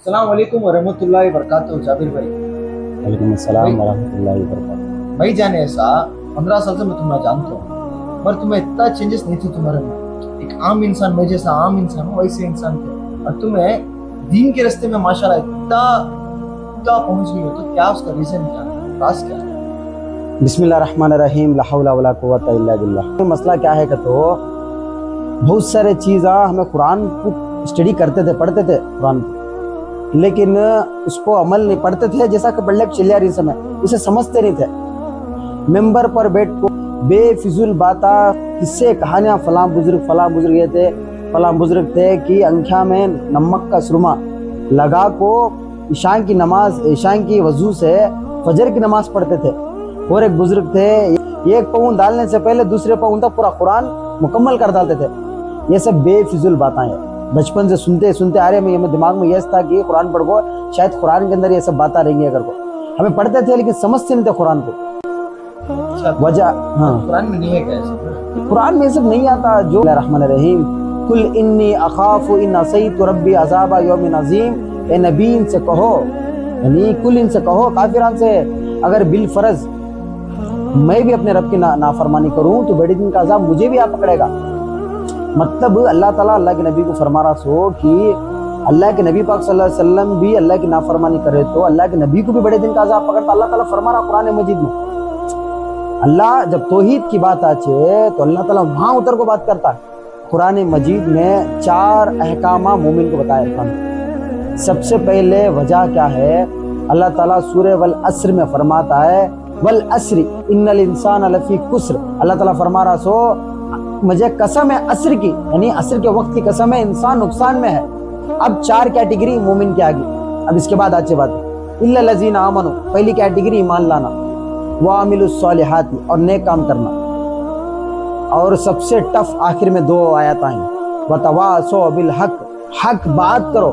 अस्सलाम वालेकुम वरहमतुल्लाहि वबरकातुहू। जाबिर भाई, वालेकुम अस्सलाम वरहमतुल्लाहि वबरकातुहू। भाई जाने ऐसा 15 साल से मैं तुम्हें जानता हूँ, पर तुम्हें इतना चेंजेस नहीं थे तुम्हारे में। एक आम इंसान, मैं जैसा आम इंसान हूँ वैसे इंसान थे, और तुम्हें दीन के रास्ते में माशाल्लाह इतना इतना पहुंच गई हो। तो क्या उसका रीजन, क्या राज क्या है? बिस्मिल्लाहिर्रहमानिर्रहीम, ला हौला वला कुव्वता इल्ला बिल्लाह। मसला क्या है कि तो बहुत सारे चीज़ हमें कुरान को स्टडी करते थे, पढ़ते थे कुरान को, लेकिन उसको अमल नहीं पढ़ते थे। जैसा कि पढ़ले चलिया रही समय उसे समझते नहीं थे। मेंबर पर बैठ को बेफिजुल बाता, किस्से कहानियाँ, फलां बुजुर्ग ये थे, फलां बुजुर्ग थे कि अंखिया में नमक का सुरमा लगा को ईशान की नमाज, ईशान की वजू से फजर की नमाज पढ़ते थे। और एक बुजुर्ग थे, एक पाउन डालने से पहले दूसरे पाउन तक पूरा कुरान मुकम्मल कर डालते थे। ये सब बेफिजुल बातें हैं। बचपन से सुनते सुनते आ रहे हैं। मेरे दिमाग में यह था कि कुरान पढ़ को, शायद कुरान के अंदर ये सब बातें रहेंगी। अगर को हमें पढ़ते थे लेकिन समझते नहीं थे कुरान को। वजह कुरान में नहीं है क्या ऐसा? कुरान में सब नहीं आता। जो रहमानिर्रहीम, कुल इन्नी अखाफु इन असैतु रब्बी अज़ाबा यौमिन अज़ीम। ए नबी इनसे कहो, यानी कुल इनसे कहो, काफिरान से, अगर बिल फर्ज मैं भी अपने रब की नाफरमानी करूं तो बड़े दिन का अजाब मुझे भी आ पकड़ेगा। मतलब अल्लाह ताला अल्लाह के नबी को फरमा रहा सो कि अल्लाह के नबी पाक सल्लल्लाहु अलैहि वसल्लम भी अल्लाह की नाफरमानी करे तो अल्लाह के नबी को भी बड़े दिन का अजाब पकड़ता। अल्लाह ताला फरमा रहा कुरान मजीद में। अल्लाह जब तौहीद की बात आचे तो अल्लाह ताला वहां उतर को बात करता है। कुरान मजीद में 4 अहकामा मोमिन को बताया। सबसे पहले वजह क्या है? अल्लाह ताला सूरह वल अस्र में फरमाता है, वल अस्री इन्नल इंसान लफी कुस्र। अल्लाह ताला फरमा रहा सो मुझे कसम है अस्र की, यानी अस्र के वक्त की कसम है, इंसान नुकसान में है। अब 4 कैटेगरी मोमिन के आगे। अब इसके बाद अच्छी बात है, इल्ला लजीना आमनु, पहली कैटेगरी ईमान लाना, व अमिलुस सालिहाती, और नेक काम करना। और सबसे टफ आखिर में 2 आयत आई, व तवासौ बिल हक, हक बात करो।